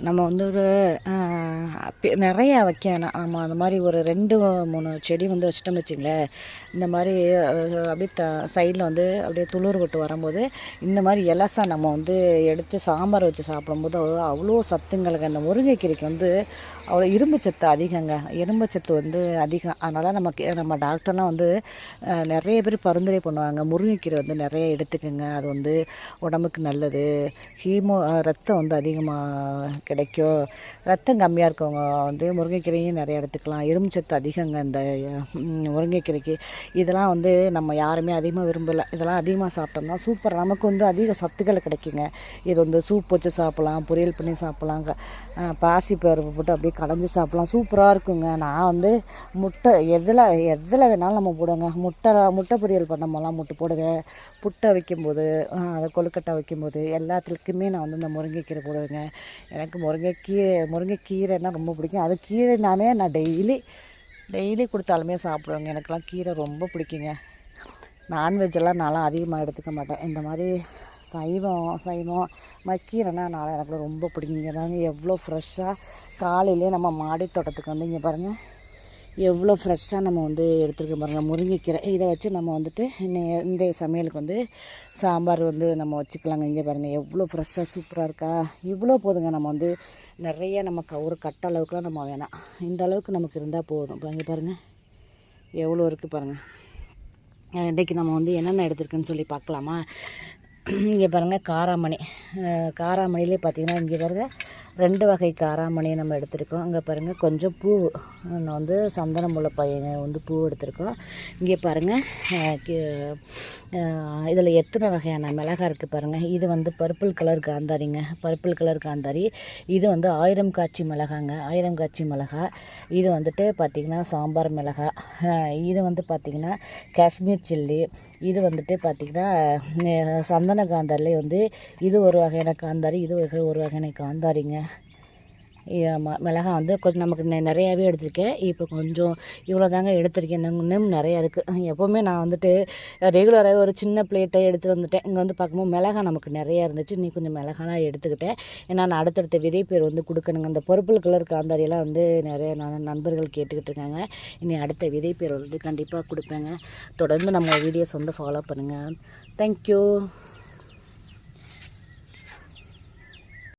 நம்ம வந்து ஒரு நிறையா வைக்க வேணாம். நம்ம அந்த மாதிரி ஒரு 2-3 செடி வந்து வச்சிட்டோம்னு வச்சுங்களேன். இந்த மாதிரி அப்படியே சைடில் வந்து அப்படியே துளிர் விட்டு வரும்போது இந்த மாதிரி எலசா நம்ம வந்து எடுத்து சாம்பார் வச்சு சாப்பிடும்போது அவ்வளோ சத்துங்களுக்கு. அந்த முருங்கைக்கீரைக்கு வந்து அவ்வளோ இரும்புச்சத்து அதிகங்க. இரும்புச்சத்து வந்து அதிகம். அதனால் நம்ம டாக்டர்லாம் வந்து நிறைய பேர் பரிந்துரை பண்ணுவாங்க, முருங்கைக்கீரை வந்து நிறைய எடுத்துக்கோங்க, அது வந்து உடம்புக்கு நல்லது, ரத்தம் வந்து அதிகமாக கிடைக்கும், ரத்தம் கம்மியாக இருக்கவங்க வந்து முருங்கைக்கீரையும் நிறைய எடுத்துக்கலாம், இரும்புச்சத்து அதிகங்க இந்த முருங்கைக்கீரைக்கு. இதெல்லாம் வந்து நம்ம யாருமே அதிகமாக விரும்பலை. இதெல்லாம் அதிகமாக சாப்பிட்டோம்னா சூப்பர், நமக்கு வந்து அதிக சத்துக்கள் கிடைக்குங்க. இது வந்து சூப் வச்சு சாப்பிட்லாம், பொரியல் பண்ணி சாப்பிட்லாம், பாசி பருப்பு போட்டு அப்படியே கடைஞ்சி சாப்பிட்லாம், சூப்பராக இருக்குங்க. நான் வந்து முட்டை எதில் வேணாலும் நம்ம போடுவேங்க. முட்டை பொரியல் பண்ணோம்லாம் முட்டை போடுவேன். புட்டை வைக்கும்போது, அதை கொழுக்கட்டை வைக்கும்போது எல்லாத்துக்குமே நான் வந்து இந்த முருங்கைக்கீரை போடுவேங்க. எனக்கு முருங்கைக்கீரைன்னா ரொம்ப பிடிக்கும். அது கீரைனாலே நான் டெய்லி கொடுத்தாலுமே சாப்பிடுவேங்க. எனக்கெல்லாம் கீரை ரொம்ப பிடிக்குங்க. நான்வெஜ்ஜெல்லாம் நான்லாம் அதிகமாக எடுத்துக்க மாட்டேன். இந்த மாதிரி சைவம் கீரைனா எனக்கு ரொம்ப பிடிக்குங்க. பாருங்க எவ்வளோ ஃப்ரெஷ்ஷாக காலையிலே நம்ம மாடி தோட்டத்துக்கு வந்து இங்கே பாருங்கள் எவ்வளோ ஃப்ரெஷ்ஷாக நம்ம வந்து எடுத்துருக்க பாருங்கள் முருங்கைக்கீரை. இதை வச்சு நம்ம வந்துட்டு இன்றைய சமையலுக்கு வந்து சாம்பார் வந்து நம்ம வச்சுக்கலாங்க. இங்கே பாருங்கள் எவ்வளோ ஃப்ரெஷ்ஷாக சூப்பராக இருக்கா. இவ்வளோ போதுங்க. நம்ம வந்து நிறைய நமக்கு ஒரு கட்ட அளவுக்குலாம் நம்ம வேணாம், இந்த அளவுக்கு நமக்கு இருந்தால் போதும். இப்போ இங்கே பாருங்கள் எவ்வளோ இருக்குது பாருங்கள். இன்றைக்கி நம்ம வந்து என்னென்ன எடுத்துருக்குன்னு சொல்லி பார்க்கலாமா? இங்கே பாருங்கள் காராமணிலே பார்த்திங்கன்னா இங்கே பாருங்கள் 2 வகை காராமணியை நம்ம எடுத்துருக்கோம். அங்கே பாருங்கள் கொஞ்சம் பூ, நான் வந்து சந்தன முல்லை பையங்க வந்து பூ எடுத்துருக்கோம். இங்கே பாருங்கள் இதில் எத்தனை வகையான மிளகாய் இருக்குது பாருங்கள். இது வந்து பர்பிள் கலர் காந்தாரி. இது வந்து 1000 காய்ச்சி மிளகாங்க, 1000 காய்ச்சி மிளகாய். இது வந்துட்டு பார்த்திங்கன்னா சாம்பார் மிளகாய். இது வந்து பார்த்திங்கன்னா காஷ்மீர் சில்லி. இது வந்துட்டு பார்த்திங்கன்னா சந்தன காந்தாரிலே வந்து இது ஒரு வகையான காந்தாரி, இது ஒரு வகையான காந்தாரிங்க. மிளகாய் வந்து கொஞ்சம் நமக்கு நிறையாவே எடுத்திருக்கேன். இப்போ கொஞ்சம் இவ்வளோ தாங்க எடுத்திருக்கேன். இன்னும் நிறையா இருக்குது. எப்போவுமே நான் வந்துட்டு ரெகுலராகவே ஒரு சின்ன பிளேட்டை எடுத்துகிட்டு வந்துட்டேன். இங்கே வந்து பார்க்கும்போது மிளகாய் நமக்கு நிறையா இருந்துச்சு. நீ கொஞ்சம் மிளகாலாம் எடுத்துக்கிட்டேன். ஏன்னா நான் அடுத்தடுத்த விதைப்பேர் வந்து கொடுக்கணுங்க. அந்த பர்பிள் கலர் காந்தாரியெல்லாம் வந்து நிறைய நண்பர்கள் கேட்டுக்கிட்டு இருக்காங்க. இனி அடுத்த விதைப்பேர் வந்து கண்டிப்பாக கொடுப்பேங்க. தொடர்ந்து நம்ம வீடியோஸ் வந்து ஃபாலோ பண்ணுங்கள். தேங்க்யூ.